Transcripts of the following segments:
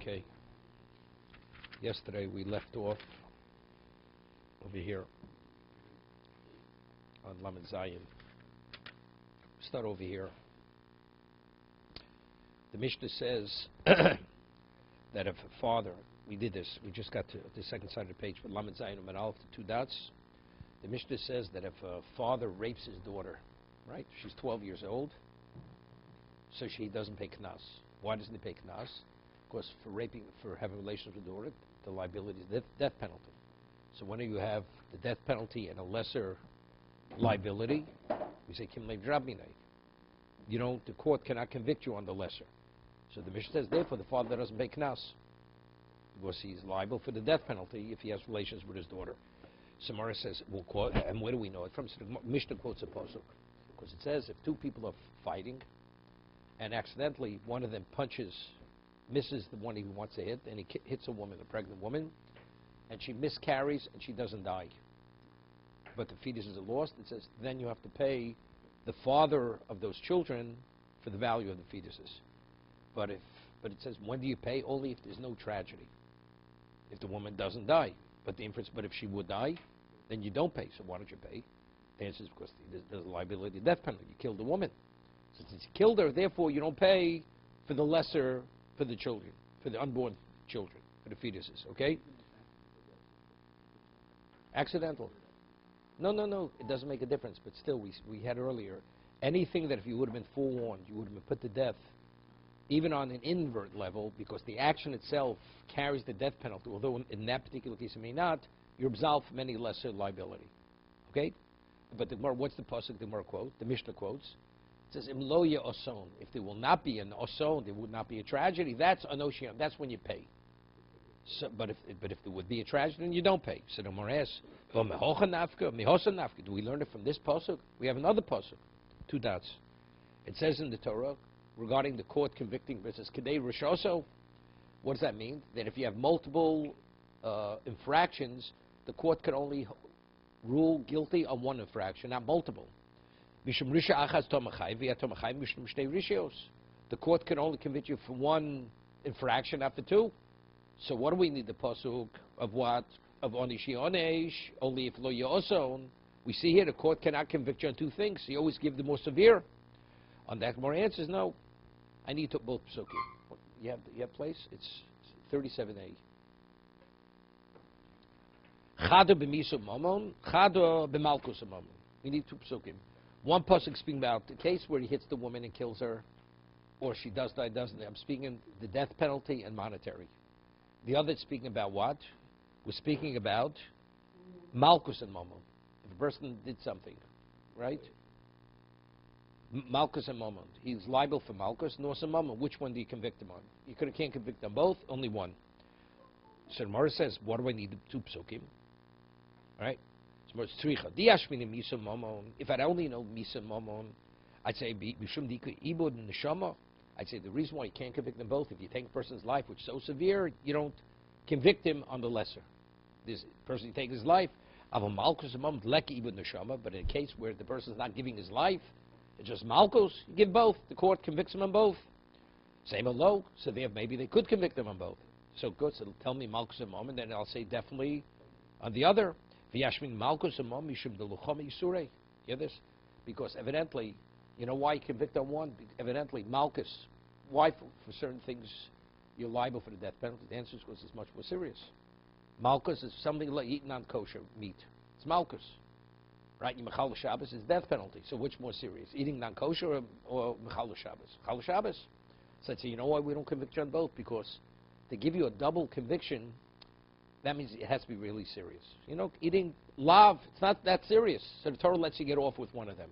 Okay. Yesterday we left off over here on Lamed Zayin. Start over here. The Mishnah says that if a father, we did this, we just got to the second side of the page, but Lamed Zayin and Aleph, the 2 dots. The Mishnah says that if a father rapes his daughter, right? She's 12 years old, so she doesn't pay knas. Why doesn't he pay knas? Because for having relations with the daughter, the liability is death penalty. So when you have the death penalty and a lesser liability, we say kim drabminei. You don't. The court cannot convict you on the lesser. So the Mishnah says, therefore, the father doesn't pay knas because he's liable for the death penalty if he has relations with his daughter. Samara says, we'll quote, and where do we know it from? So the Mishnah quotes a pasuk because it says if two people are fighting and accidentally one of them misses the one he wants to hit, and he hits a woman, a pregnant woman, and she miscarries and she doesn't die, but the fetus is lost, it says then you have to pay the father of those children for the value of the fetuses. But it says when do you pay? Only if there's no tragedy, if the woman doesn't die. But if she would die, then you don't pay. So why don't you pay? The answer is because there's a liability, death penalty. You killed the woman. So since you killed her, therefore you don't pay for the lesser, for the children, for the unborn children, for the fetuses. Okay? Accidental. No. It doesn't make a difference. But still, we had earlier, anything that if you would have been forewarned, you would have been put to death, even on an invert level, because the action itself carries the death penalty, although in that particular case it may not, you're absolved from any lesser liability. Okay? But what's the pasuk the Gemara quote? The Mishnah quotes. It says, Im lo ye oson. If there will not be an oson, there would not be a tragedy, that's anoshiam. That's when you pay. So, but if there would be a tragedy, then you don't pay. So the Gemara asks, do we learn it from this pasuk? We have another pasuk, 2 dots. It says in the Torah, regarding the court convicting versus Kedei Rishoso, what does that mean? That if you have multiple infractions, the court can only rule guilty on one infraction, not multiple. The court can only convict you for one infraction, not for 2. So what do we need the pasuk of what? Of onishi onesh, only if lo yoson. We see here the court cannot convict you on 2 things. So you always give the more severe. On that, more answers, no. I need to both psukim. You have place? It's 37a. Chado b'misu momon, chado b'malkus momon. We need 2 psukim. One pasuk speaking about the case where he hits the woman and kills her, or she does die, doesn't. I'm speaking the death penalty and monetary. The other speaking about what? We're speaking about malkus and momon. If a person did something, right? Malkus and Mammon. He's liable for Malkus, nor some Mammon. Which one do you convict him on? You can't convict them both, only one. So the Gemara says, what do I need 2 psukim? Right? If I only know Misa Mammon, I'd say Bishum Dika Ibud and Neshama. I'd say the reason why you can't convict them both, if you take a person's life, which is so severe, you don't convict him on the lesser. This person, you take his life, of a Malkus and Mammon, Leki Ibud Neshama, but in a case where the person's not giving his life, it's just Malkus, you give both. The court convicts them on both. Same or low, so maybe they could convict them on both. So good, so tell me Malkus and Mom, and then I'll say definitely on the other. V'yashmin Malkus and Mom, Mishum Deluchom Yisurei. Hear this? Because evidently, you know why you convict on one? Evidently, Malkus. Why for certain things you're liable for the death penalty? The answer is because it's much more serious. Malkus is something like eating non-kosher meat. It's Malkus. Right, Mechal Shabbos is death penalty. So which more serious? Eating non-kosher or Mechal Shabbos? Mechal Shabbos. So I'd say, you know why we don't convict you on both? Because to give you a double conviction, that means it has to be really serious. You know, eating lav, it's not that serious. So the Torah lets you get off with one of them.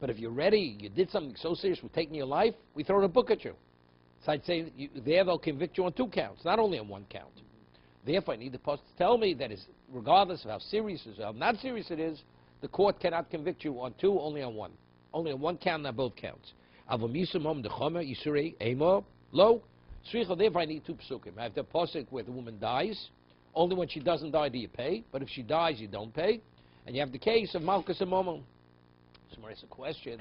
But if you're ready, you did something so serious, we're taking your life, we throw a book at you. So I'd say there they'll convict you on 2 counts, not only on 1 count. Therefore, I need the post to tell me that is, regardless of how serious it is, how not serious it is, the court cannot convict you on 2, only on 1. Only on 1 count, not both counts. Therefore, I need 2 psukim. I have the pasuk where the woman dies. Only when she doesn't die do you pay. But if she dies, you don't pay. And you have the case of Malkus and Momon. So it's a question.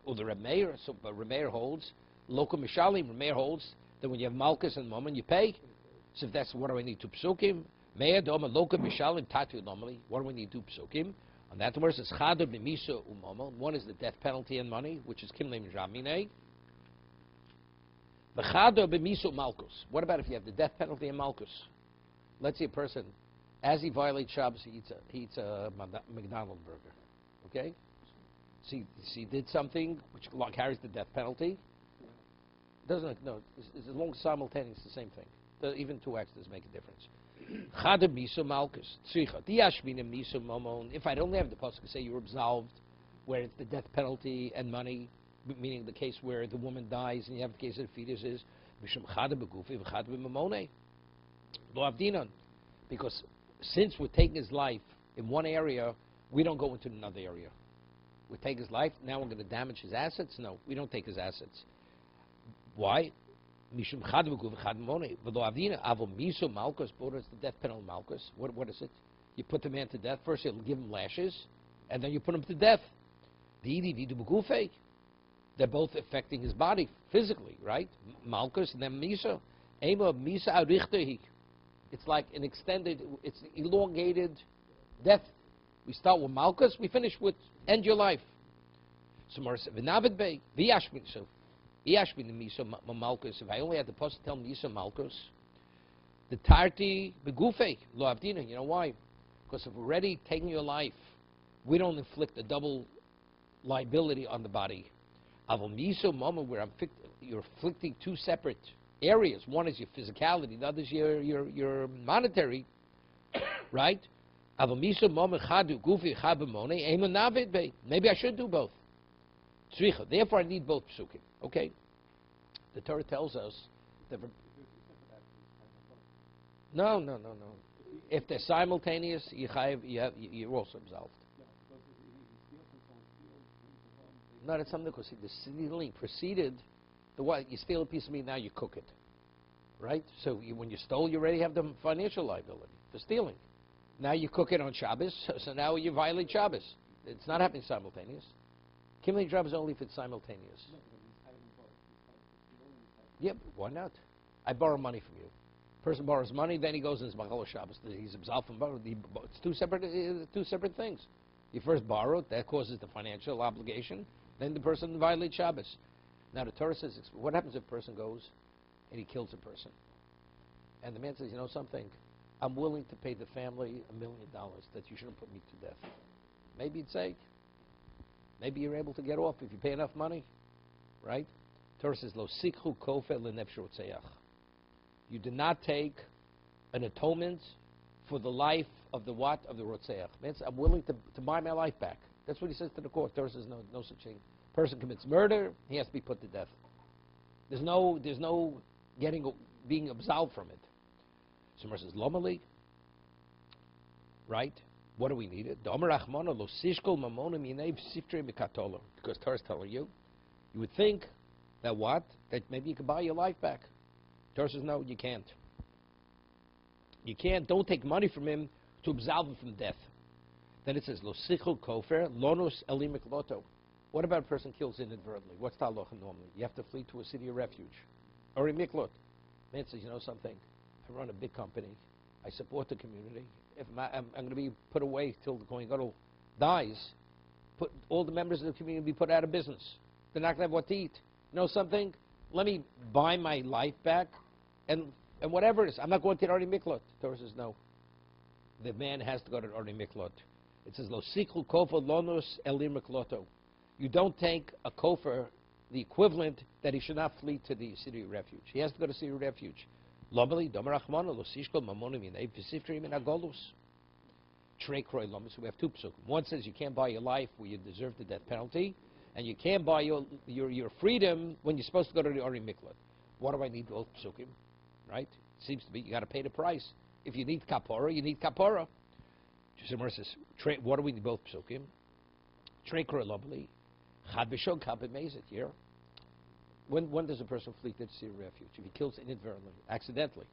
Or the Remeir. So Remeir holds. Local Mishalim, Remeir holds that when you have Malkus and Momon, you pay. So if that's, what do I need? 2 psukim? Mea doma loka mishalim tatu normally. What do we need? 2 psukim? On that verse, it's chadu b'misa umomel. One is the death penalty and money, which is kimlem jamine. V'chadu b'misa malchus. What about if you have the death penalty and malchus? Let's say a person, as he violates Shabbos, he eats a McDonald's burger. Okay? So he did something which carries the death penalty. Doesn't, no, it's as long as simultaneous, the same thing. Even 2 acts doesn't make a difference. Chada misa malchus. If I'd only have the pasuk say you're absolved, where it's the death penalty and money, meaning the case where the woman dies and you have the case of the fetus is mishum chada begufi v'chada b'mamone. Lo avdinan. Because since we're taking his life in one area, we don't go into another area. We take his life, now we're going to damage his assets? No, we don't take his assets. Why? Mishum chad v'guv chad mone. V'lo avdina avo miso malchus. What is the death penalty malchus? What is it? You put the man to death. First you'll give him lashes, and then you put him to death. V'idi v'du b'gufei. They're both affecting his body physically, right? Malchus and then miso. Ema misa arichtahi. It's like an extended, it's elongated death. We start with malchus, we finish with end your life. So v'navid bei v'yashmin. So Iyashmin Misa Malchus. If I only had the pasuk tell Misa Malchus, the tarti begufe lo avdina. You know why? Because if we're already taking your life, we don't inflict a double liability on the body. Avol Misa moment where you're inflicting 2 separate areas. One is your physicality, the other is your monetary, right? Avol Misa moment chadu gufi chabamone ema navid be. Maybe I should do both. Therefore, I need both psukim. Okay? The Torah tells us that... No. If they're simultaneous, you're also absolved. No, that's something because the stealing preceded the what? You steal a piece of meat, now you cook it. Right? So when you stole, you already have the financial liability for stealing. Now you cook it on Shabbos, so now you violate Shabbos. It's not happening simultaneous. Kimli job is only if it's simultaneous. Yeah, why not? I borrow money from you. Person borrows money, then he goes in his Machal Shabbos. He's absolved from borrow. It's two separate things. You first borrow, that causes the financial obligation. Then the person violates Shabbos. Now the Torah says, what happens if a person goes and he kills a person? And the man says, you know something? I'm willing to pay the family $1 million that you shouldn't put me to death. Maybe you'd say, maybe you're able to get off if you pay enough money, right? Torah says, Lo sikhu kofer lenefesh rotzeach. You do not take an atonement for the life of the what? Of the rotzeach. I'm willing to buy my life back. That's what he says to the court. Torah says no such thing. Person commits murder, he has to be put to death. There's no being absolved from it. So Torah says, Lomali, right? What do we need it? Because Torah is telling you, you would think that what? That maybe you could buy your life back. Torah says, no, you can't. You can't. Don't take money from him to absolve him from death. Then it says, Lo sichul kofer, lonus elimik loto. What about a person kills inadvertently? What's the halacha normally? You have to flee to a city of refuge. Or a miklot. Man says, you know something? I run a big company. I support the community. If I'm going to be put away till the Kohen Gadol dies, all the members of the community will be put out of business. They're not going to have what to eat. You know something? Let me buy my life back, and whatever it is. I'm not going to the Ardi Miklot. Torah says no. The man has to go to the Ardi Miklot. It says, Lo sikul kofer lonus elir mikloto. You don't take a kofer, the equivalent, that he should not flee to the city of refuge. He has to go to the city of refuge. Lomeli, domarachmano, lo sishkol mamonim yinei, v'sifrim in agolus. Trei kroi lomis. We have 2 psukim. One says you can't buy your life where you deserve the death penalty, and you can't buy your freedom when you're supposed to go to the Ori Miklat. What do I need both psukim? Right? Seems to be you got to pay the price. If you need kapora, you need kapora. Shemar says, what do we need both psukim? Trei kroi lomeli, chad b'shog kabed mezit. Here. When does a person flee to the city of refuge? If he kills inadvertently, accidentally.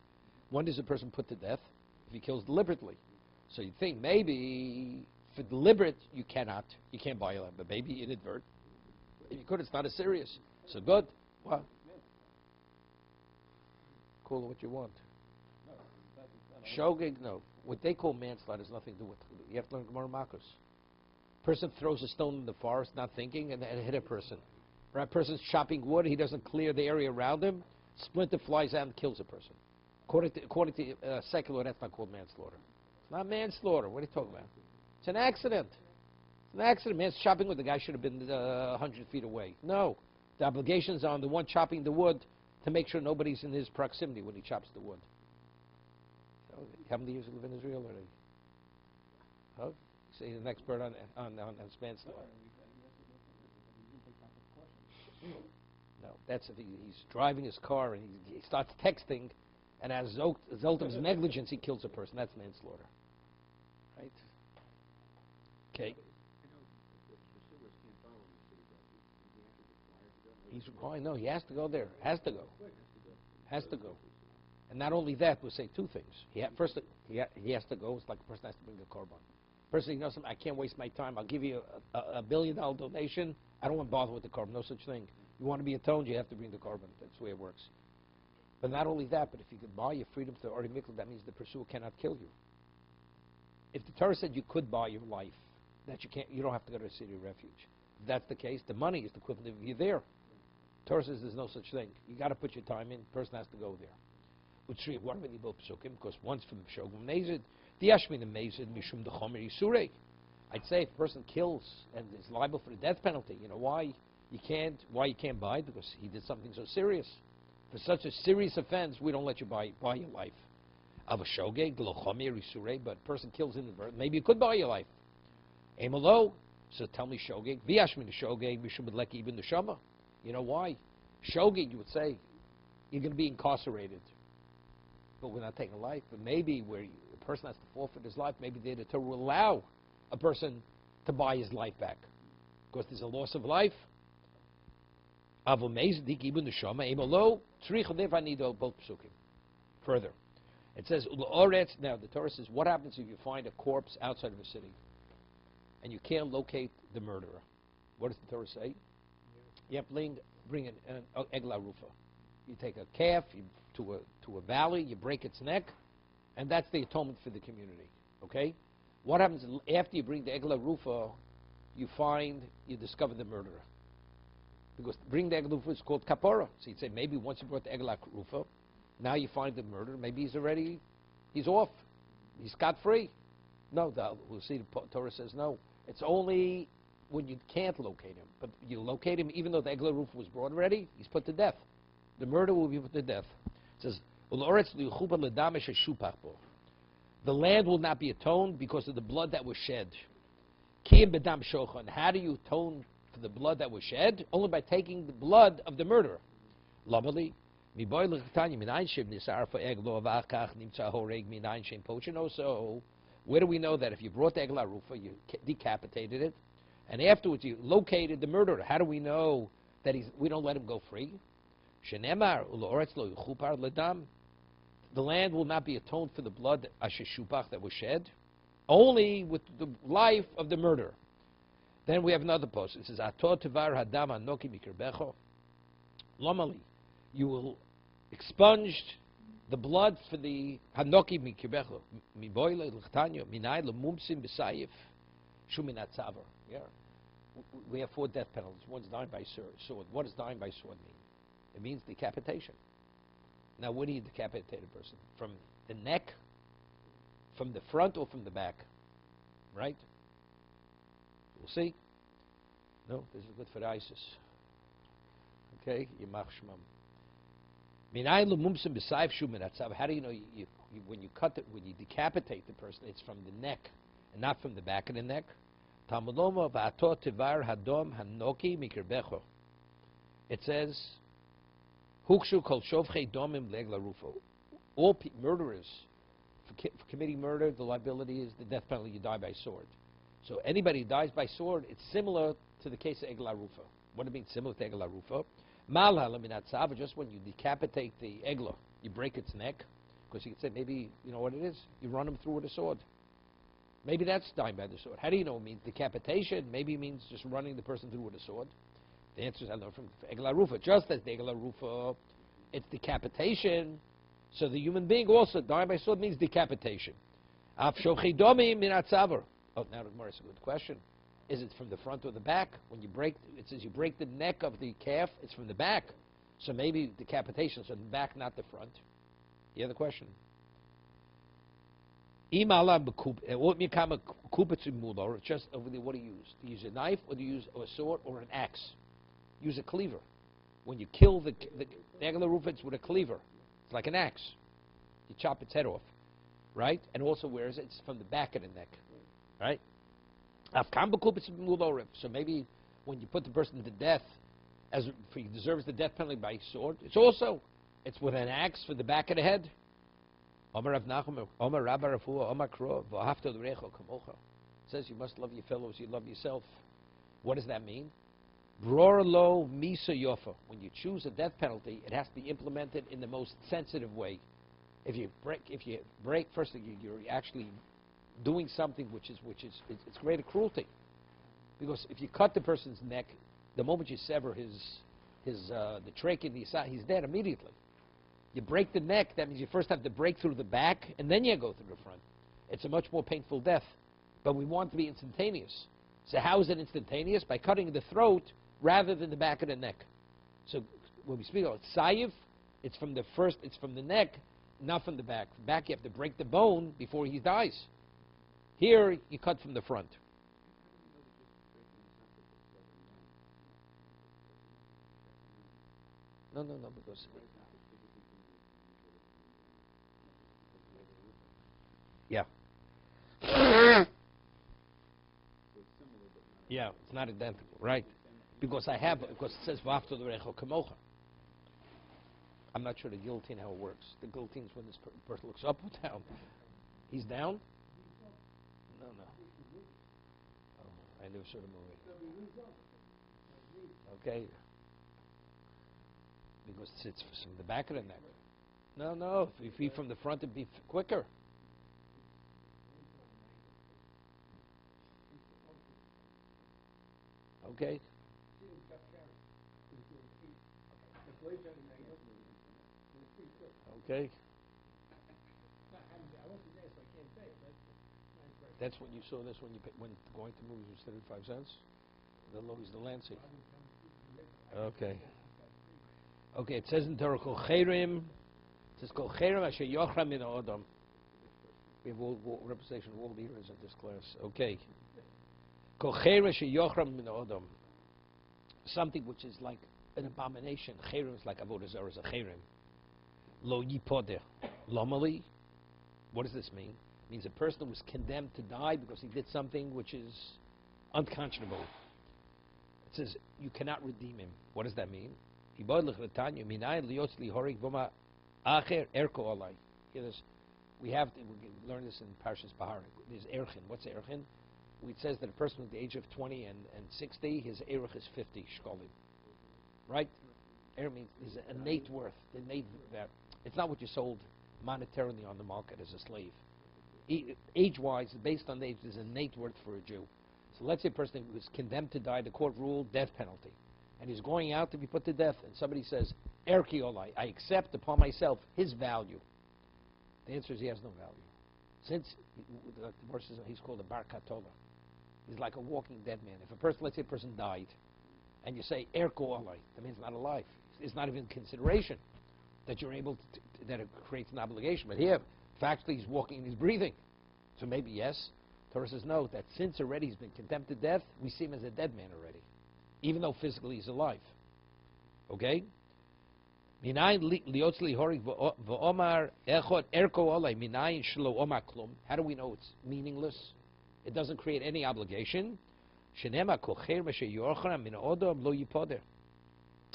When does a person put to death? If he kills deliberately. So you think maybe for deliberate you can't buy a life, but maybe inadvertent. If you could, it's not as serious. So good. What? Call it what you want. No, Shogeg, no. What they call manslaughter has nothing to do with it. You have to learn Gemara Makos. Person throws a stone in the forest, not thinking, and hit a person. Right? Person's chopping wood, he doesn't clear the area around him, splinter flies out and kills a person. According to secular, that's not called manslaughter. It's not manslaughter. What are you talking about? It's an accident. It's an accident. Man's chopping wood. The guy should have been 100 feet away. No. The obligation is on the one chopping the wood to make sure nobody's in his proximity when he chops the wood. So, how many years you live in Israel already? Oh, so he's an expert on manslaughter. No, that's if he's driving his car and he starts texting, and as a result of his negligence, he kills a person. That's manslaughter. Right? Okay. He's required. No, he has to go there. Has to go. Has to go. And not only that, we'll say two things. First, he has to go. It's like a person has to bring a korban. Person, you know something, I can't waste my time. I'll give you a $1 billion donation. I don't want to bother with the korban. No such thing. You want to be atoned, you have to bring the korban. That's the way it works. But not only that, but if you could buy your freedom to the Ori Mikl, that means the pursuer cannot kill you. If the Torah said you could buy your life, that you don't have to go to a city of refuge. If that's the case, the money is the equivalent of you there. Torah says there's no such thing. You got to put your time in. The person has to go there. Utsri, what are we both psukim? Because one's from Shogum Nezid, the Ashmin Nezid, Mishum the Chomer Yisurei. I'd say if a person kills and is liable for the death penalty, you know why you can't buy? Because he did something so serious. For such a serious offense, we don't let you buy your life. Of a shogeg, glochomer isurei, but a person kills inadvertently. Maybe you could buy your life. Emelo, so tell me shogeg. Viashmin shogeg, mishum leki even the shama. You know why? Shogeg, you would say, you're going to be incarcerated. But we're not taking a life. But maybe where a person has to forfeit his life, maybe the Torah will allow a person to buy his life back. Because there's a loss of life. Further, it says, now the Torah says, what happens if you find a corpse outside of a city and you can't locate the murderer? What does the Torah say? You have to bring an egla rufa. You take a calf to a valley, you break its neck, and that's the atonement for the community. Okay? What happens after you bring the egla rufa? You discover the murderer. Because bring the egla rufa is called kapara. So you'd say maybe once you brought the egla rufa, now you find the murderer. Maybe he's off. He's scot-free. No, we'll see the Torah says no. It's only when you can't locate him. But you locate him even though the egla rufa was brought already, he's put to death. The murder will be put to death. It says, the land will not be atoned because of the blood that was shed. How do you atone for the blood that was shed? Only by taking the blood of the murderer. So, where do we know that if you brought the egla rufa, you decapitated it, and afterwards you located the murderer? How do we know that we don't let him go free? The land will not be atoned for the blood that was shed, only with the life of the murderer. Then we have another post. It says, Lomali, you will expunge the blood for the hanoki mikirbecho. Miboile l'chtanyo minay l'mumsim b'sayif shuminat tzavar. Yeah, we have 4 death penalties. One's dying by sword. What does dying by sword mean? It means decapitation. Now, where do you decapitate a person? From the neck, from the front, or from the back? Right? We'll see. No, this is good for ISIS. Okay, Yimach Shmam. How do you know when you decapitate the person, it's from the neck and not from the back of the neck? It says, all murderers, for committing murder, the liability is the death penalty. You die by sword. So anybody who dies by sword, it's similar to the case of egla rufa. What do you mean similar to egla rufa? Just when you decapitate the egla, you break its neck, because you could say maybe, you know what it is? You run him through with a sword. Maybe that's dying by the sword. How do you know it means decapitation? Maybe it means just running the person through with a sword. The answer is I learned from egla rufa. Just as the egla rufa, it's decapitation, So the human being also, dying by sword means decapitation. Af shochidomi min atzavar. Oh, now the Gemara, it's a good question. Is it from the front or the back? When you break, it says you break the neck of the calf, it's from the back. So maybe decapitation, so the back, not the front. You have the question? Just over there, what do you use? Do you use a knife, or do you use a sword, or an axe? Use a cleaver. When you kill the neck of the roof, it's with a cleaver. It's like an axe. You chop its head off, right? And also, where is it? It's from the back of the neck, right? So maybe when you put the person to death, as he deserves the death penalty by sword, it's with an axe for the back of the head. Says you must love your fellows, you love yourself. What does that mean? When you choose a death penalty, it has to be implemented in the most sensitive way. If you break, first thing, you're actually doing something which is it's greater cruelty. Because if you cut the person's neck, the moment you sever the trachea, he's dead immediately. You break the neck, that means you first have to break through the back, and then you go through the front. It's a much more painful death. But we want it to be instantaneous. So how is it instantaneous? By cutting the throat rather than the back of the neck. So when we speak about sayiv, it's from the neck, not from the back. From the back, you have to break the bone before he dies. Here, you cut from the front. No, because... Yeah. Yeah, it's not identical, right? Because it says v'afto l'recho kamocha. I'm not sure the guillotine how it works. The guillotine is when this person looks up or down. He's down? No. Oh, I never saw the movie. Okay. Because it's from the back of the neck. No. If you from the front, it'd be quicker. Okay. Okay. That's when you saw this when going to movies was 35 cents? The lowest the Lancey. Okay. Okay, it says in Torah, Kol Cherim, it says, Kol Cherim asher yochra min ha'odam. We have all representation of all the heroes of this class. Okay. Kol Cherim asher yochra min ha'odam. Something which is like an abomination. Cherim is like avodah zarah, is a cherim. Lo yipodeh. Lomali. What does this mean? It means a person was condemned to die because he did something which is unconscionable. It says you cannot redeem him. What does that mean? Hear this. We learn this in Parshas Bahar. There's erchin. What's erchin? It says that a person at the age of 20 and 60, his erich is 50 shkolim. Right? Erich means there's an innate worth. It's not what you sold monetarily on the market as a slave. Age-wise, based on age, there's an innate worth for a Jew. So let's say a person was condemned to die, the court ruled death penalty, and he's going out to be put to death, and somebody says, Erki Olai, I accept upon myself his value. The answer is he has no value. Since the verse is, he's called a bar katola. He's like a walking dead man. If a person, let's say a person died, and you say, Erko Olai, that means not alive. It's not even consideration that you're able to, that it creates an obligation. But here, factually, he's walking and he's breathing. So maybe yes. Torah says no, that since already he's been condemned to death, we see him as a dead man already, even though physically he's alive. Okay? How do we know it's meaningless? It doesn't create any obligation.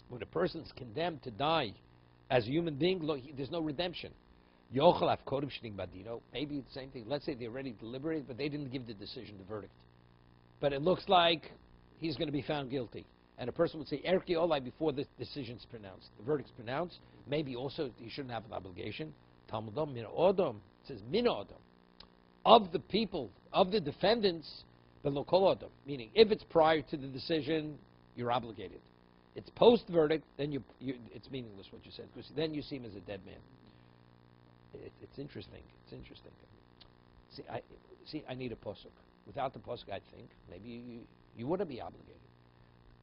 When a person's condemned to die as a human being, there's no redemption. Maybe the same thing. Let's say they already deliberated, but they didn't give the decision, the verdict. But it looks like he's going to be found guilty. And a person would say, Erki Olai, before the decision's pronounced. The verdict's pronounced. Maybe also he shouldn't have an obligation. Talmudom min odom. It says min odom. Of the people, of the defendants, but lo kol odom. Meaning, if it's prior to the decision, you're obligated. It's post-verdict, then it's meaningless what you said, because then you see him as a dead man. It's interesting. It's interesting. I need a pasuk. Without the pasuk, I think maybe you wouldn't be obligated.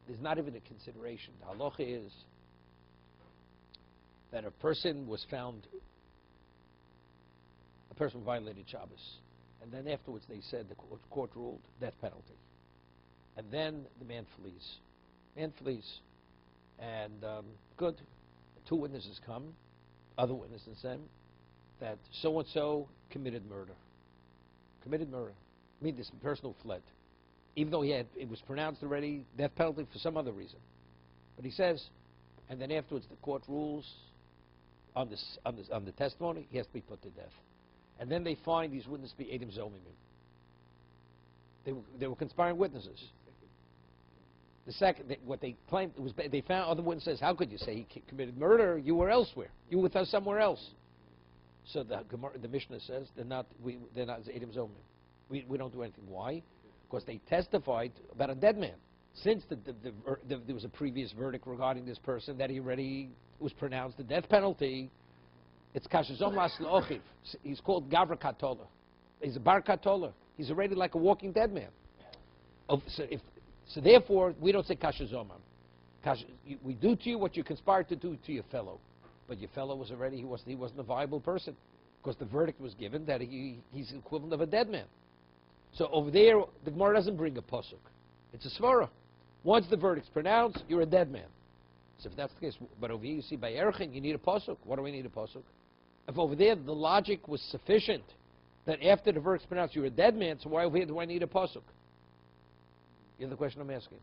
There's not even a consideration. The halacha is that a person violated Shabbos, and then afterwards they said the court ruled death penalty, and then the man flees. And good. Two witnesses come. Other witnesses said that so and so committed murder. I mean, this person who fled, even though it was pronounced already death penalty for some other reason. But he says, and then afterwards the court rules on the testimony, he has to be put to death. And then they find these witnesses to be Eidim Zomimim. They were conspiring witnesses. The second, what they claimed was they found other witnesses. How could you say he committed murder? You were elsewhere. You were with us somewhere else. So the Mishnah says they're not Eidim Zomimim. We don't do anything. Why? Because they testified about a dead man. Since there was a previous verdict regarding this person that he already was pronounced the death penalty, it's kashazom las l'ochiv. He's called Gavra Katola. He's a Bar Katola. He's already like a walking dead man. So therefore, we don't say kashazomam. We do to you what you conspired to do to your fellow. But your fellow was already, he wasn't a viable person. Because the verdict was given that he's the equivalent of a dead man. So over there, the Gemara doesn't bring a pasuk. It's a svara. Once the verdict's pronounced, you're a dead man. So if that's the case, but over here you see by Erchin, you need a pasuk. What do we need a pasuk? If over there the logic was sufficient that after the verdict's pronounced you're a dead man, so why over here do I need a pasuk? You know the question I'm asking?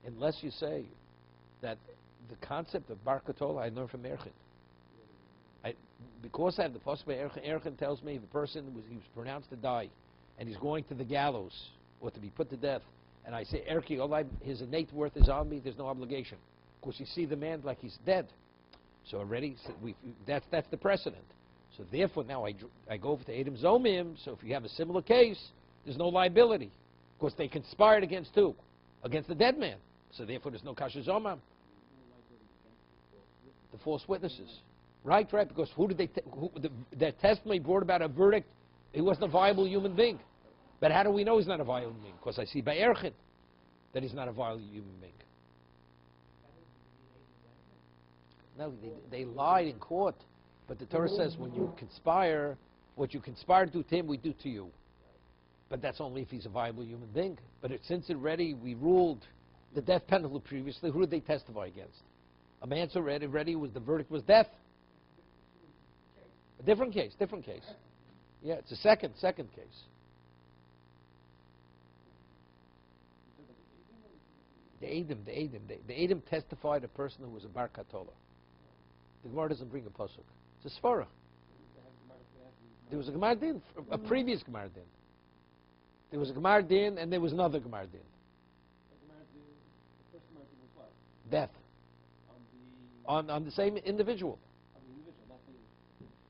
Unless you say that the concept of Bar Katola I learned from Erchin. Because I have the pasuk by Erchin tells me the person he was pronounced to die, and he's going to the gallows or to be put to death, and I say Erki, his innate worth is on me. There's no obligation. Of course, you see the man like he's dead, so already that's the precedent. So therefore, now I go over to Eidim Zomim. So if you have a similar case, there's no liability, because they conspired against who? Against the dead man. So therefore, there's no kasher zomam. The false witnesses. Right, because their testimony brought about a verdict. He wasn't a viable human being. But how do we know he's not a viable human being? Because I see by Erchin that he's not a viable human being. No, they lied in court. But the Torah says when you conspire, what you conspire to do to him, we do to you. But that's only if he's a viable human being. But since already we ruled the death penalty previously, who did they testify against? A man's already the verdict was death. A different case. Yeah, it's a second case. The Eidim testified a person who was a Bar Katola. The Gemara doesn't bring a pasuk. It's a svara. There was a Gemara Din, a previous Gemara Din. There was a Gemara Din, and there was another Gemara Din. Death. On the same individual.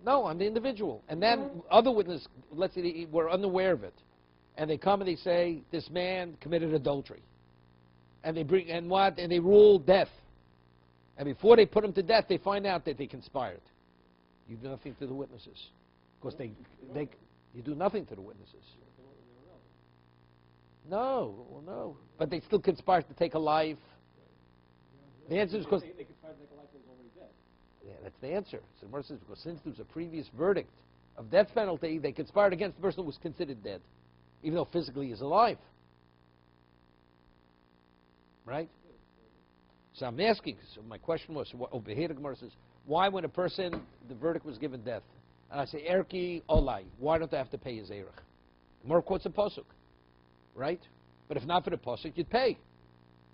No, on the individual. And then other witnesses, let's say they were unaware of it. And they come and they say, this man committed adultery. And they rule death. And before they put him to death, they find out that they conspired. You do nothing to the witnesses. Because you do nothing to the witnesses. No. But they still conspired to take a life. The answer is because they conspired to take a life that was already dead. Yeah, that's the answer. So the says because since there was a previous verdict of death penalty, they conspired against the person who was considered dead, even though physically he's alive. Right? So I'm asking. So my question was, over here the Gemara says, why when the verdict was given death, and I say Erki Olai, why don't I have to pay his erech? Gemara quotes a pasuk, right? But if not for the pasuk, you'd pay.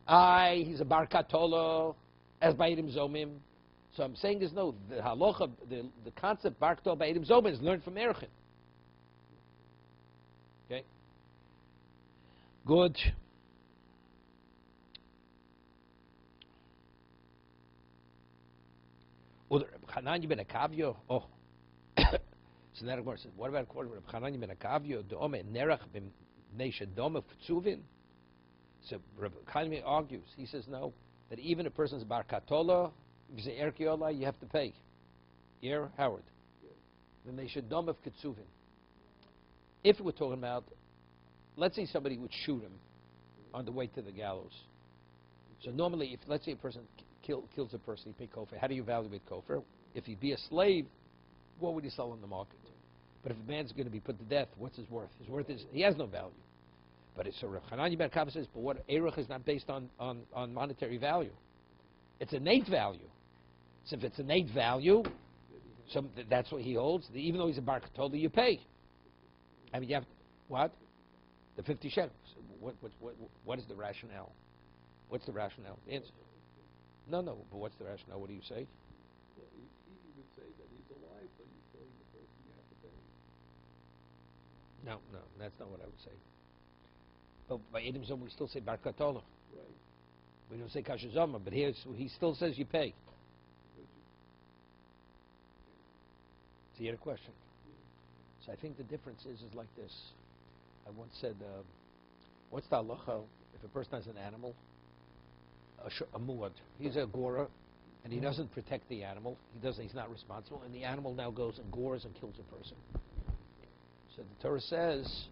He's a Bar Katola, as by Eidim Zomim. So I'm saying the halacha, the concept Bar Katola by Eidim Zomim is learned from Erchin. Okay? Good. Hanani ben Akavio. Oh. So that says, what about Hanani ben Akavio? The Ome Nerach ben Nesha Dome Tzuvin. So Rabbi Chaim argues. He says no. that even a person's bar katola, if you say er kiola, you have to pay. Here, Howard. Then they should dom of kitsuvin. If we're talking about, let's say somebody would shoot him on the way to the gallows. So normally, if let's say a person kills a person, you pay kofar. How do you evaluate kofar? If he'd be a slave, what would he sell on the market? But if a man's going to be put to death, what's his worth? His worth is, he has no value. But it's Hanani Ben Kava says, but what Eruch is not based on monetary value. It's innate value. So if it's innate value, that's what he holds. Even though he's a bar katola, you pay. I mean, you have, what? The 50 shekels. What is the rationale? What's the rationale? Answer. No, but what's the rationale? What do you say? Well, he would say that he's alive, so he's killing the person you have to pay. No, that's not what I would say. But by Edom Zom, we still say Bar Katola. Right. We don't say Kasha Zoma, but here he still says you pay. So you had a question. So I think the difference is like this. I once said, what's the halacha if a person has an animal, a muad, he's a gora, and he doesn't protect the animal, he's not responsible, and the animal now goes and gores and kills a person. So the Torah says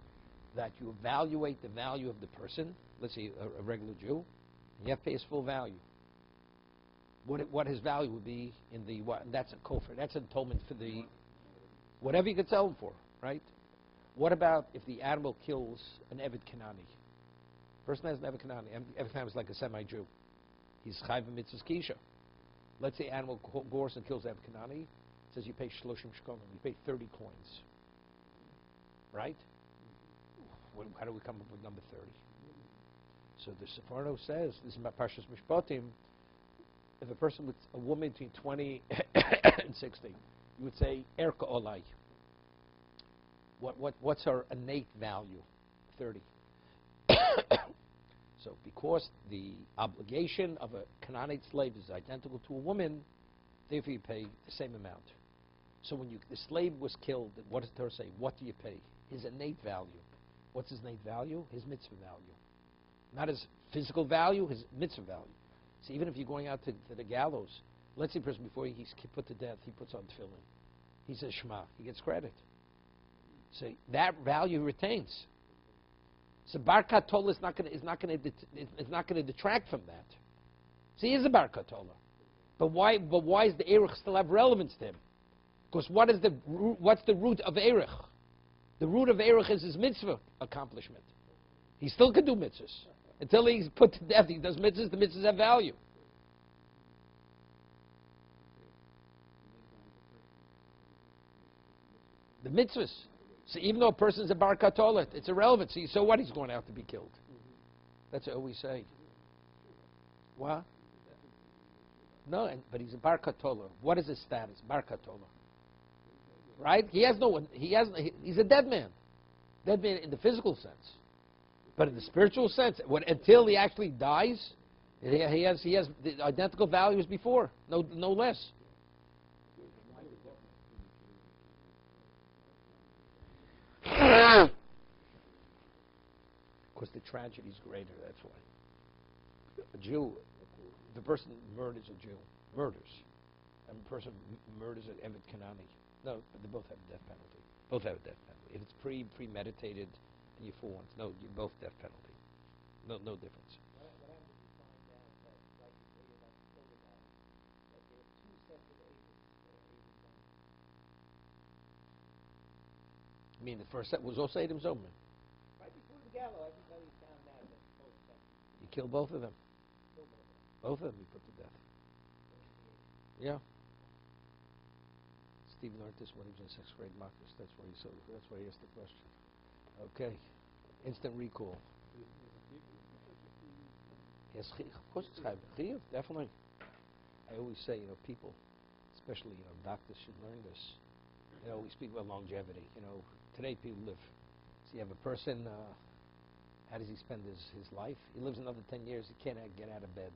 that you evaluate the value of the person, let's say a regular Jew, and you have to pay his full value. What his value would be in the, that's a kofar, that's an atonement for the, whatever you could sell him for, right? What about if the animal kills an Eved Kanani? Person has an Eved Kanani. Eved Kanani is like a semi-Jew. He's chayv mitzvahs kisha. Let's say animal gores and kills Eved Kanani. It says you pay shloshim shkolim. You pay 30 coins. Right? How do we come up with number 30? So the Sephardo says, this is Parshas Mishpatim, if a woman between 20 and 60, you would say, Erka Olai. What's her innate value? 30. So because the obligation of a Canaanite slave is identical to a woman, therefore you pay the same amount. So when the slave was killed, what does the Torah say? What do you pay? His innate value. What's his innate value? His mitzvah value. Not his physical value, his mitzvah value. So even if you're going out to the gallows, let's say a person before he's put to death, he puts on tefillin. He says Shema. He gets credit. So that value retains. So Bar Katola is not going to detract from that. So he is a Bar Katola. But why does the Erech still have relevance to him? Because what's the root of Erech? The root of Erech is his mitzvah accomplishment. He still can do mitzvahs. Until he's put to death, he does mitzvahs, the mitzvahs have value. The mitzvahs. So even though a person's a bar katola, it's irrelevant. So what? He's going to have to be killed. That's what we say. What? No, but he's a bar katola. What is his status? Bar katola. Right? He's a dead man. Dead man in the physical sense. But in the spiritual sense, until he actually dies, he has the identical value as before. No less. Because the tragedy is greater, that's why. A Jew, if a person murders a Jew, and a person murders an Eved Kanani, no, but they both have a death penalty. Both have a death penalty. If it's premeditated and you fool once, no, you both death penalty. No difference. What happens if you find out that, like you say about the Torah guy, that there are two sets of Avis that are Avis only? I mean, the first set was also Edom Zoman. Right before the gallows, everybody found out that both sets. You kill both of them. Kill both of them. Both of them you put to death. Yeah. Steve learned this when he was in 6th grade Marcus. That's why he asked the question. Okay. Instant recall. Yes, of course it's chayv, definitely. I always say, people, especially, doctors should learn this. We speak about longevity. Today people live. So you have a person, how does he spend his life? He lives another 10 years, he can't get out of bed.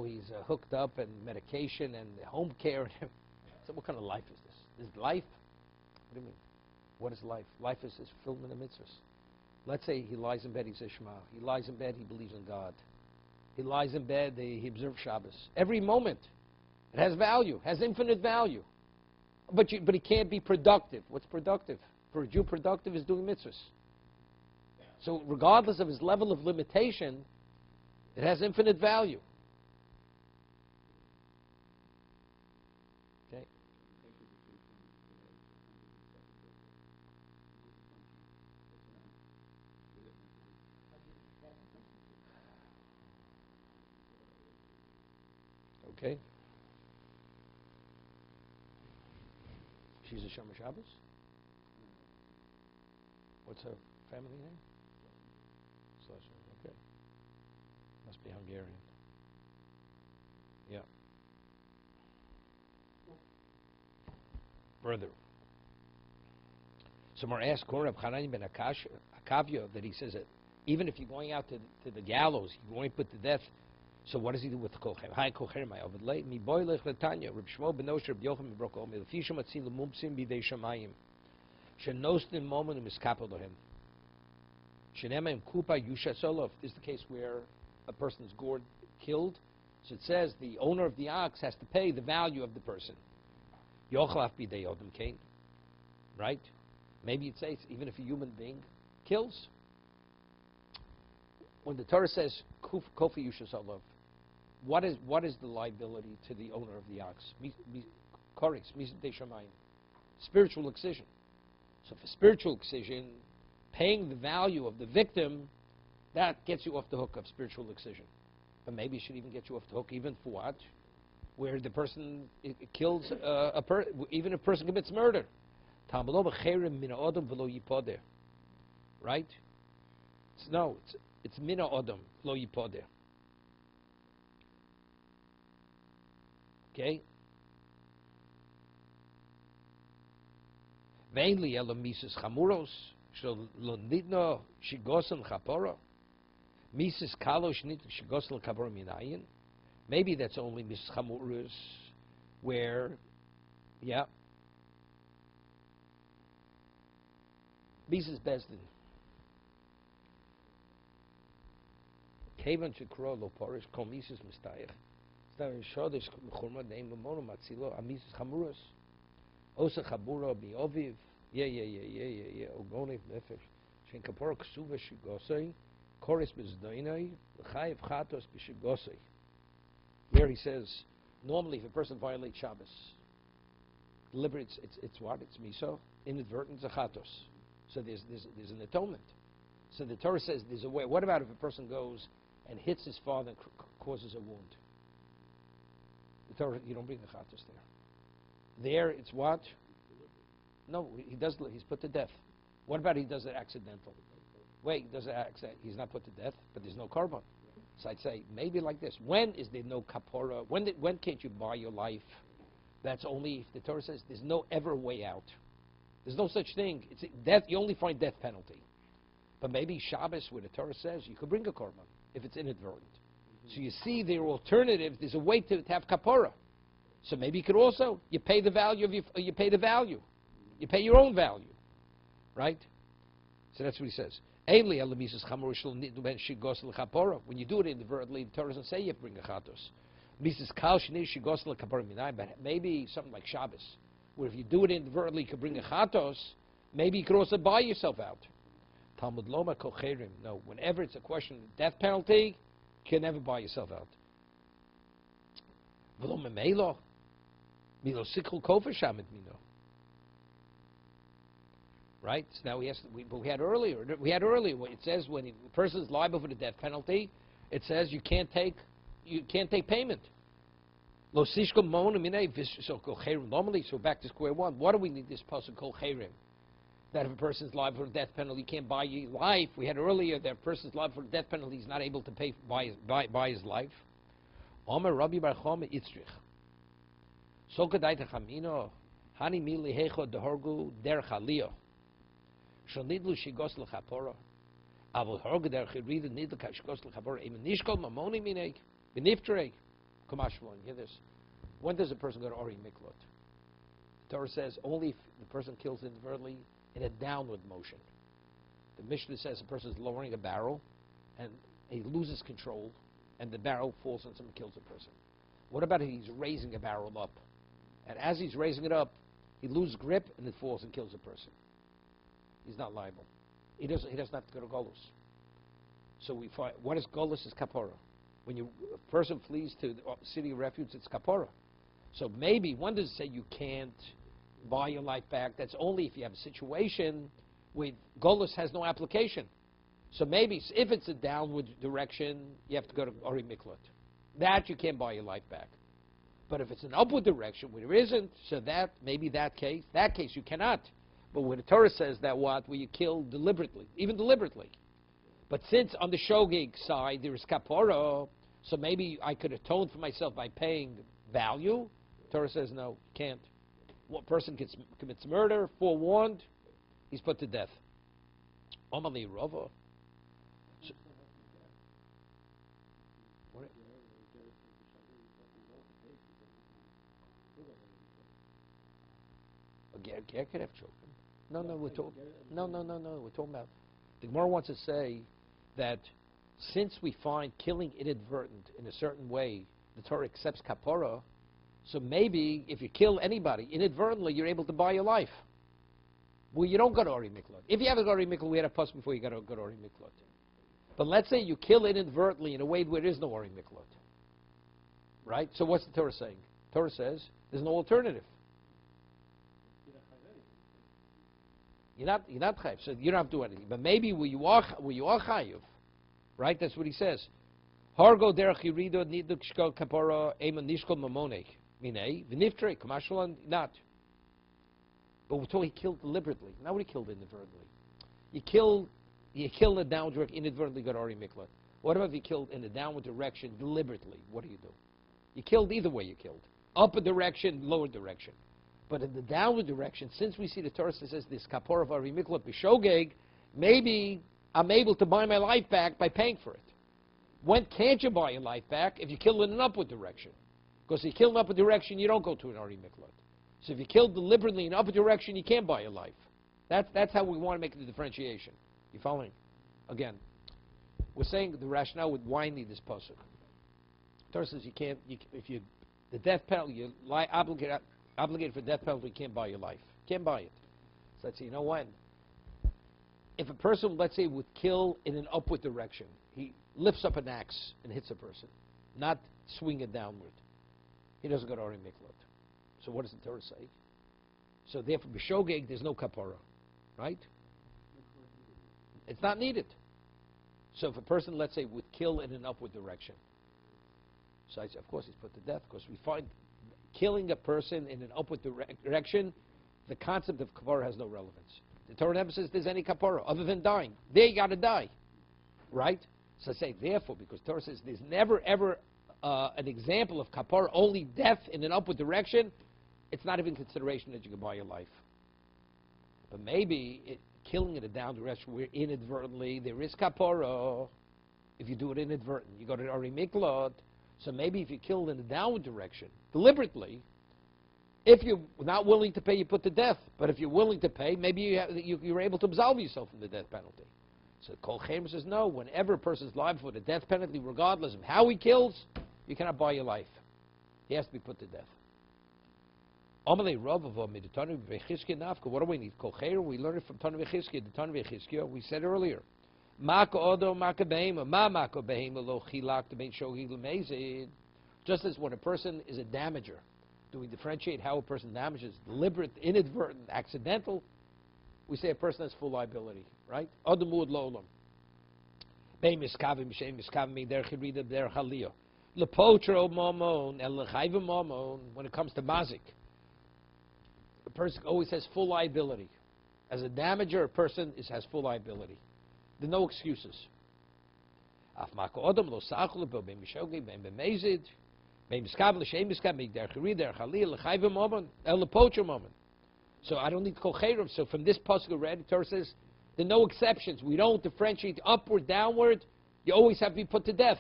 He's hooked up and medication and home care. So what kind of life is this? Is life? What do you mean? What is life? Life is his fulfillment of mitzvahs. Let's say he lies in bed, he says Shema. He lies in bed, he believes in God. He lies in bed, he observes Shabbos. Every moment. It has value, has infinite value. But he can't be productive. What's productive? For a Jew, productive is doing mitzvahs. So regardless of his level of limitation, it has infinite value. Okay. Okay. She's a Shomer Shabbos? What's her family name? Slusher, okay. Must be Hungarian. Yeah. Further. Someone asked Korab Hanan ben Akavia that he says that even if you're going out to the gallows, you're going to put to death. So what does he do with the kolchem? Hi kolchem, I overlay. Mi boy lech letanya. Reb Shmuel ben Osher Reb Yochanan ben Brokom. Elfisham atzil mumsim bidei shamayim. Shenostin momen miskapel lohem. Shenema im kupa yusha solov. This is the case where a person is gored, killed. So it says the owner of the ox has to pay the value of the person. Yochlaf bidei odem kain. Right? Maybe it says even if a human being kills. When the Torah says kofi yusha solov, what is the liability to the owner of the ox? Spiritual excision. So for spiritual excision, paying the value of the victim, that gets you off the hook of spiritual excision. But maybe it should even get you off the hook even for what? Where the person kills even if a person commits murder. Right? It's mina odom lo yipoder. Okay? Mainly elo mises chamuros shel lo nidno shigosen chapora. Mises kalosh nid shigosen chapora minayin. Maybe that's only mises chamuros where, yeah. Mises bezdin. Kevan shekro lo porish kol mises mistayach. Shodesh mechurma neim mono matzilo amises chamuros. Osa chabura bioviv. Yeah. Ogonev nefesh. Shen kapora ksuva shigosei. Koris bezdoinai. L'chayev chatos b'shigosei. Here he says, normally if a person violates Shabbos, deliberately it's what? It's miso. Inadvertent zachatos. So there's an atonement. So the Torah says there's a way. What about if a person goes and hits his father and causes a wound? The Torah, you don't bring the chatos there. There, it's what? No, he's put to death. What about he does it accidental? Wait, he does it accident? He's not put to death, but there's no korban. So I'd say maybe like this: when is there no kapora? When can't you buy your life? That's only if the Torah says there's no ever way out. There's no such thing. It's death. You only find death penalty. But maybe Shabbos, where the Torah says you could bring a korban if it's inadvertent. So you see, there are alternatives. There's a way to have kapora. So maybe you could also you pay the value of you pay the value, you pay your own value, right? So that's what he says. When you do it inadvertently, the Torah doesn't say you have to bring a chatos. But maybe something like Shabbos, where if you do it inadvertently, you could bring a chatos. Maybe you could also buy yourself out. Talmud Loma Kocherim. No, whenever it's a question of death penalty, you can never buy yourself out. Right? So now we had earlier. It says when the person is liable for the death penalty, it says you can't take payment. So back to square one. What do we need this pasuk kol cherim? That if a person is liable for the death penalty, you can't buy your life. We had earlier that a person is liable for the death penalty, he's not able to pay buy his life. Omer Rabbi Bar Choma Yitzrich. So kadaita chamino hani mili hecho dehorgu der chalio. Shonidlu shigos lechapora. Avol horgu der chirida nidlu kashigos lechapora. Emin nishkol mamoni minek beniftrei. Kamashvon. Hear this. When does a person go to Ori Miklot? The Torah says only if the person kills inadvertently in a downward motion. The Mishnah says a person is lowering a barrel and he loses control and the barrel falls on someone and kills a person. What about if he's raising a barrel up, and as he's raising it up, he loses grip and it falls and kills a person? He's not liable. He doesn't have to go to Golus. So we find, what is Golus? Is kapara. When a person flees to the city of refuge, it's kapara. So maybe one doesn't say you can't buy your life back. That's only if you have a situation where Golus has no application. So maybe if it's a downward direction, you have to go to Ori Miklot. That you can't buy your life back. But if it's an upward direction where there isn't, so that maybe that case you cannot. But when the Torah says that where you kill deliberately, even deliberately. But since on the shogeg side there is kapara, so maybe I could atone for myself by paying value. Torah says no, you can't. One person commits murder, forewarned, he's put to death. Omali Rava. Ger could have children. No, we're talking. No. We're talking about. The Gemara wants to say that since we find killing inadvertent in a certain way, the Torah accepts kapara. So maybe if you kill anybody inadvertently, you're able to buy your life. Well, you don't go to Ori Miklot. If you have a Ori Miklot, we had a fuss before you got to go to Ori Miklot. But let's say you kill inadvertently in a way where there is no Ori Miklot. Right? So what's the Torah saying? Torah says there's no alternative. You're not chayiv, so you don't have to do anything. But maybe where you are chayiv, right? That's what he says. Hargo derech yirido niduk shkol kapara ema nishkol mamonech minei v'niftrei kamashalan not. But we're talking he killed deliberately. Not what he killed inadvertently. You kill in a downward direction inadvertently got Ori Miklat. What about if you killed in a downward direction deliberately? What do? You killed either way. You killed upper direction, lower direction. But in the downward direction, since we see the Torah says this kapor of Ori Miklat b'shogeg, maybe I'm able to buy my life back by paying for it. When can't you buy your life back? If you kill in an upward direction. Because if you kill in an upward direction, you don't go to an Ori Miklat. So if you kill deliberately in an upward direction, you can't buy your life. That's how we want to make the differentiation. You following? Again, we're saying the rationale with why need this pasuk. Torah says you can't. The death penalty, you're obligated for death penalty. You can't buy your life. Can't buy it. So let's say, you know when. If a person, let's say, would kill in an upward direction, he lifts up an axe and hits a person, not swing it downward. He doesn't go to Ori Miklot. So what does the Torah say? So therefore, b'shogeg, there's no kapara, right? It's not needed. So if a person, let's say, would kill in an upward direction, so of course he's put to death, because we find killing a person in an upward direction, the concept of kapara has no relevance. The Torah never says there's any kapara other than dying. There you got to die, right? So I say therefore, because Torah says there's never ever an example of kapara, only death in an upward direction. It's not even consideration that you can buy your life. But maybe killing in a down direction where inadvertently there is kapara. If you do it inadvertently, you go to Ori Miklot. So maybe if you kill in a downward direction deliberately, if you're not willing to pay, you put to death. But if you're willing to pay, maybe you're able to absolve yourself from the death penalty. So Kol Chaim says no. Whenever a person is liable for the death penalty, regardless of how he kills, you cannot buy your life. He has to be put to death. What do we need? Kol Chaim, we learn it from Tanu V'Chizkiya. The Tanu V'Chizkiya, we said earlier. Just as when a person is a damager, do we differentiate how a person damages? Deliberate, inadvertent, accidental? We say a person has full liability, right? When it comes to mazik, a person always has full liability. As a damager, a person has full liability. There are no excuses. So I don't need kol chayrim. So from this pasuk already, Torah says there are no exceptions. We don't differentiate upward, downward. You always have to be put to death.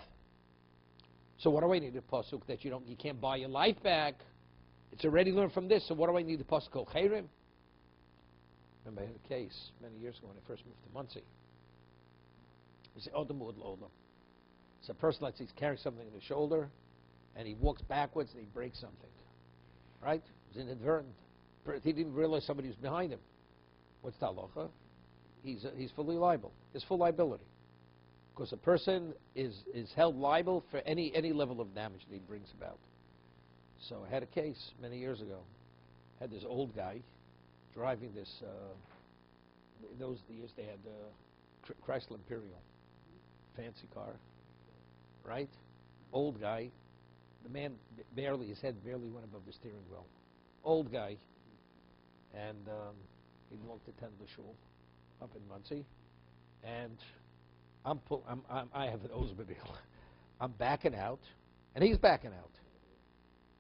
So what do I need a pasuk that you can't buy your life back? It's already learned from this. So what do I need the pasuk kol chayrim? Remember I had a case many years ago when I first moved to Muncie. We say, So a person, let's say, he's carrying something on his shoulder, and he walks backwards and he breaks something. Right? It was inadvertent. He didn't realize somebody was behind him. What's the halacha? He's fully liable. There's full liability. Because a person is held liable for any level of damage that he brings about. So I had a case many years ago. I had this old guy driving this, in those years they had Chrysler Imperial, fancy car, right? Old guy. The man barely, his head barely went above the steering wheel. Old guy. And he belonged to Tendler Shul up in Muncie. And I have an Oldsmobile. I'm backing out, and he's backing out.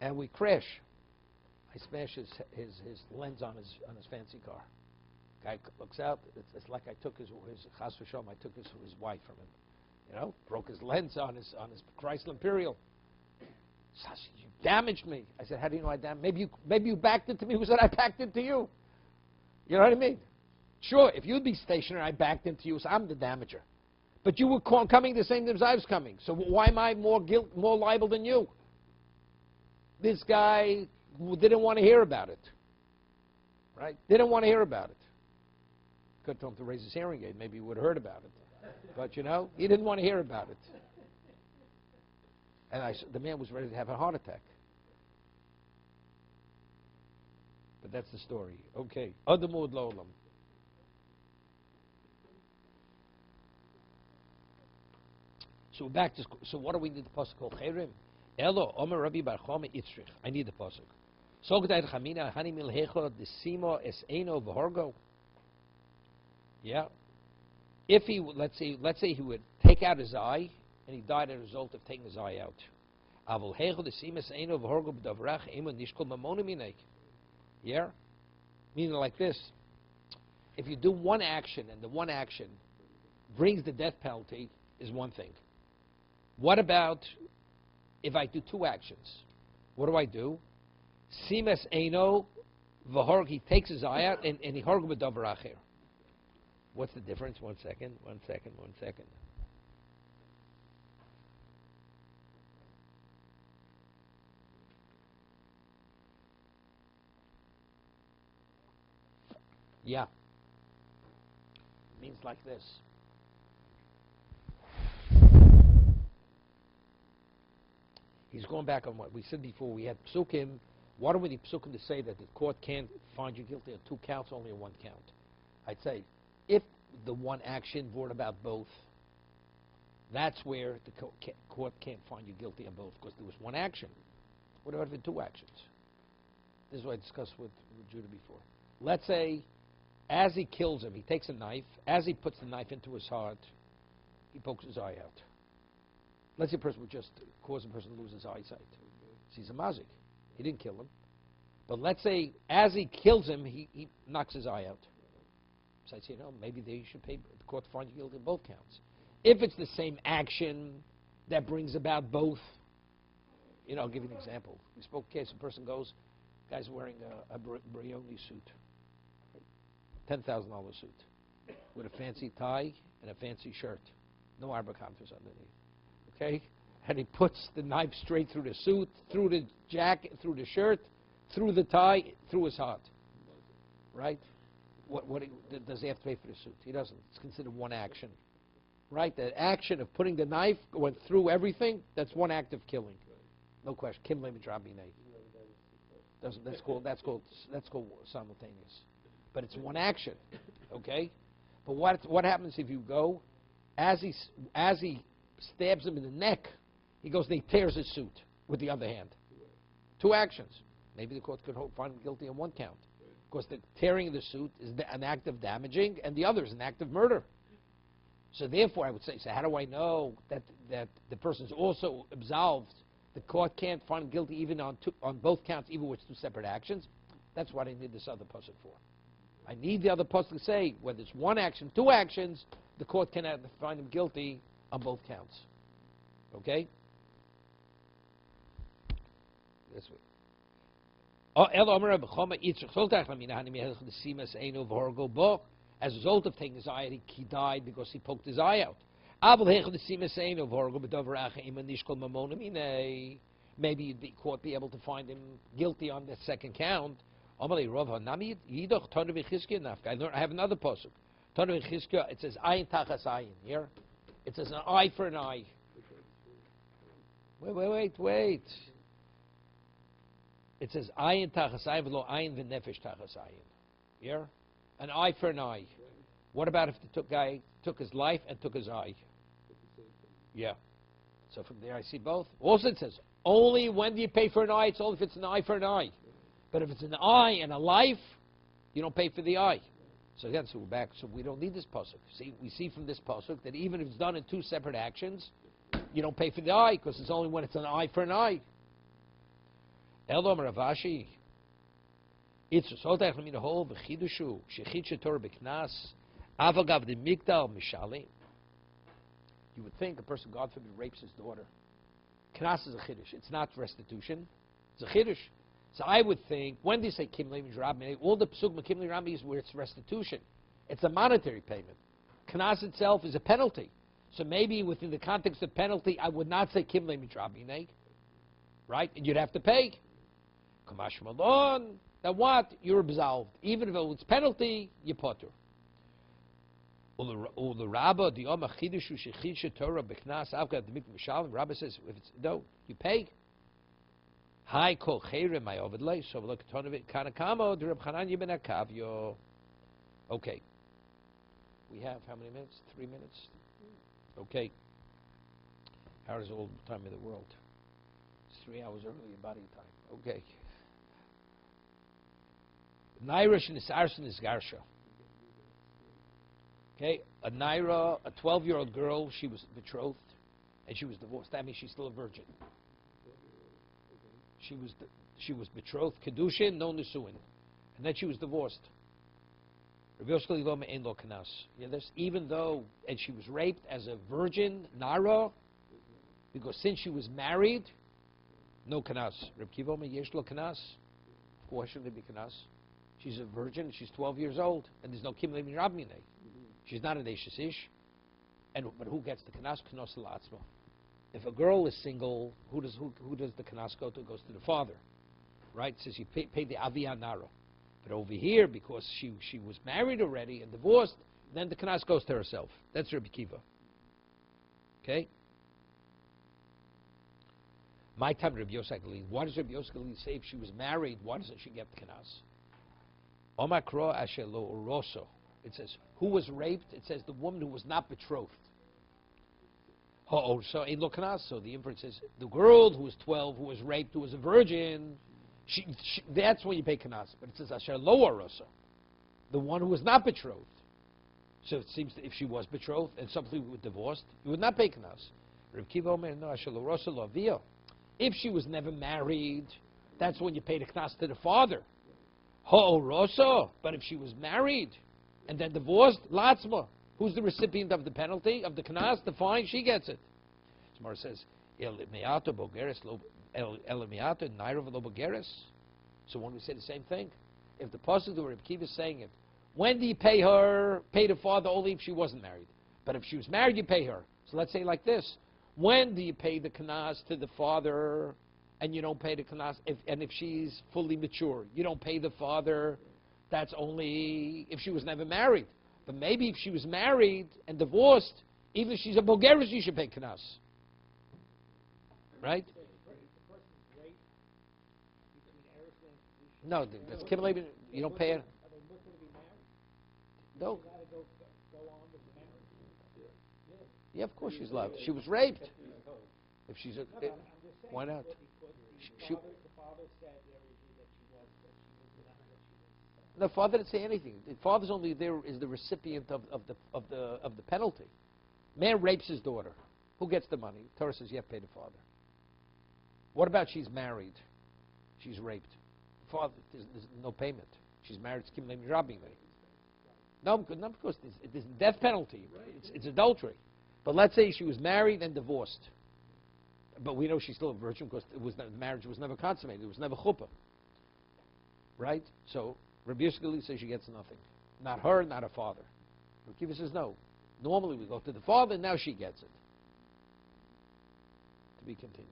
And we crash. I smash his lens on his fancy car. Guy looks out. It's like I took his chas v'shalom, I took his wife from him. You know, broke his lens on his Chrysler Imperial. Sash, you damaged me. I said, how do you know I damaged? Maybe you backed into me. Who said I backed into you? You know what I mean? Sure, if you'd be stationary, I backed into you, so I'm the damager. But you were coming the same time as I was coming. So why am I more liable than you? This guy didn't want to hear about it. Right? Didn't want to hear about it. Could have told him to raise his hearing aid. Maybe he would have heard about it. But, you know, he didn't want to hear about it. And the man was ready to have a heart attack. But that's the story. Okay. Adamud Lolam. So back to so what do we need the pasuk called Cherim? Elo Omer Rabbi Bar Chama Itzrich. I need the pasuk. Sogdai Chamina Hani Milhecho Desimo Es Eno V'Horgo. Yeah. If he let's say he would take out his eye and he died as a result of taking his eye out. Avol Hecho Desimo Es Eno V'Horgo B'Davrach Emo Nishkol Mamonu Minek. Yeah. Meaning like this. If you do one action and the one action brings the death penalty, is one thing. What about if I do two actions? What do? Simes Eino V'Horg, he takes his eye out and he horg b'davar acher. What's the difference? One second. Yeah. It means like this. He's going back on what we said before. We had psukim. What are we the psukim to say that the court can't find you guilty on two counts, only on one count? I'd say if the one action brought about both, that's where the court can't find you guilty on both because there was one action. What about the two actions? This is what I discussed with Judah before. Let's say as he kills him, he takes a knife. As he puts the knife into his heart, he pokes his eye out. Let's say a person would just cause a person to lose his eyesight. He's a mazik. He didn't kill him. But let's say as he kills him, he knocks his eye out. So I say, no, maybe they should pay the court to find you guilty in both counts. If it's the same action that brings about both, you know, I'll give you an example. We spoke a case, a person goes, guy's wearing a Brioni suit, $10,000 suit, with a fancy tie and a fancy shirt. No arbacanters underneath. Okay? And he puts the knife straight through the suit, through the jacket, through the shirt, through the tie, through his heart. Right? Does he have to pay for the suit? He doesn't. It's considered one action. Right? The action of putting the knife going through everything, that's one act of killing. No question. Kim Lemidrabinate. That's called simultaneous. But it's one action. Okay? But what happens if you go, as he stabs him in the neck, he goes and he tears his suit with the other hand. Two actions. Maybe the court could find him guilty on one count. Because the tearing of the suit is an act of damaging, and the other is an act of murder. So therefore, I would say, so how do I know that the person's also absolved? The court can't find him guilty even on both counts, even with two separate actions. That's what I need this other pasuk for. I need the other pasuk to say, whether it's one action, two actions, the court cannot find him guilty on both counts. Okay? This way. As a result of taking his eye out, he died because he poked his eye out. Maybe you'd be caught, be able to find him guilty on the second count. I have another pasuk. It says ayin tachas ayin. Here, it says an eye for an eye. Wait. It says ayin tachas ayin v'lo ayin v'nefesh tachas ayin. Here, an eye for an eye. What about if the guy took his life and took his eye? Yeah. So from there I see both. Also it says, only when do you pay for an eye? It's only if it's an eye for an eye. But if it's an eye and a life, you don't pay for the eye. So again, so we're back. So we don't need this pasuk. See, we see from this pasuk that even if it's done in two separate actions, you don't pay for the eye because it's only when it's an eye for an eye. Elom Ravashi. It's so that I mean the whole b'chidushu shechid Torah b'knas avagav the migdal mishalim. You would think a person, God forbid, rapes his daughter. Knas is a chiddush. It's not restitution. It's a chiddush. So I would think, when they say kimli rabbi, all the psuk kimli rabbi is where it's restitution. It's a monetary payment. Knas itself is a penalty. So maybe within the context of penalty, I would not say kimli rabbi, right? And you'd have to pay. Kamash malon. Now what? You're absolved. Even if it's penalty, you potter. The Rabba, the Oma Chidushu Shechid Torah B'Knas Avgad the Mikvah Mishalim. Rabba says, if it's no, you pay. Hi Kol Chayrim I Ovedlei. So look, Tonavit Kanakamo the Reb Chanan Yibn Akavyo. Okay. We have how many minutes? 3 minutes. Okay. How is all the time in the world? It's 3 hours early in body time. Okay. Nairish and Nisarsin is Garsha. Okay, a Naira, a 12-year-old girl, she was betrothed, and she was divorced. That means she's still a virgin. She was betrothed, kedushin, no nisuin, and then she was divorced. Even though, and she was raped as a virgin, Naira, because since she was married, no kanas. Reb Kiva yesh lo kanas. Why shouldn't it be kanas? She's a virgin. She's 12 years old, and there's no kimli mirabmine. She's not an Eishes Ish. But who gets the Kanas? Kanos L'Atzma. If a girl is single, who does the Kanas go to? It goes to the father. Right? It says you pay the Aviyah Nara. But over here, because she was married already and divorced, then the Kanas goes to herself. That's Rabbi Kiva. Okay? My time, Rabbi Yosef Galil. Why does Rabbi Yosef Galil say if she was married, why doesn't she get the Kanas? Omakro Ashelo Rosso. It says, who was raped? It says the woman who was not betrothed. So so the inference is the girl who was 12, who was raped, who was a virgin, that's when you pay kanas. But it says asher lo arasa, the one who was not betrothed. So it seems that if she was betrothed and somebody was divorced, you would not pay kanas. Reb Kiva Omer, no, asher lo arasa lo aviyah. If she was never married, that's when you pay the kanas to the father. Ha'orosa, but if she was married and then divorced, latzma. Who's the recipient of the penalty, of the kanas, the fine? She gets it. Smar says, El meato bogeres naira v'lo bogeres. So when we say the same thing, if the pasuk the Reb Kiva is saying it, when do you pay her? Pay the father only if she wasn't married. But if she was married, you pay her. So let's say like this: when do you pay the kanas to the father, and you don't pay the kanas? If she's fully mature, you don't pay the father. That's only if she was never married. But maybe if she was married and divorced, even if she's a bogeres, you should pay kanas. Right? No, that's kibbutz. You don't pay it. No. Yeah, of course she's allowed. She was raped. If she's a, why not? The father didn't say anything. The father's only there is the recipient of the penalty. Man rapes his daughter. Who gets the money? Torah says you have to pay the father. What about she's married? She's raped. Father, there's no payment. She's married. It's kimlei mirabi. No, not because there's death penalty. It's adultery. But let's say she was married and divorced. But we know she's still a virgin because the marriage was never consummated. It was never chuppah. Right? So Rabbi Yosef Galil says she gets nothing. Not her, not her father. Rabbi Kiva says no. Normally we go to the father, now she gets it. To be continued.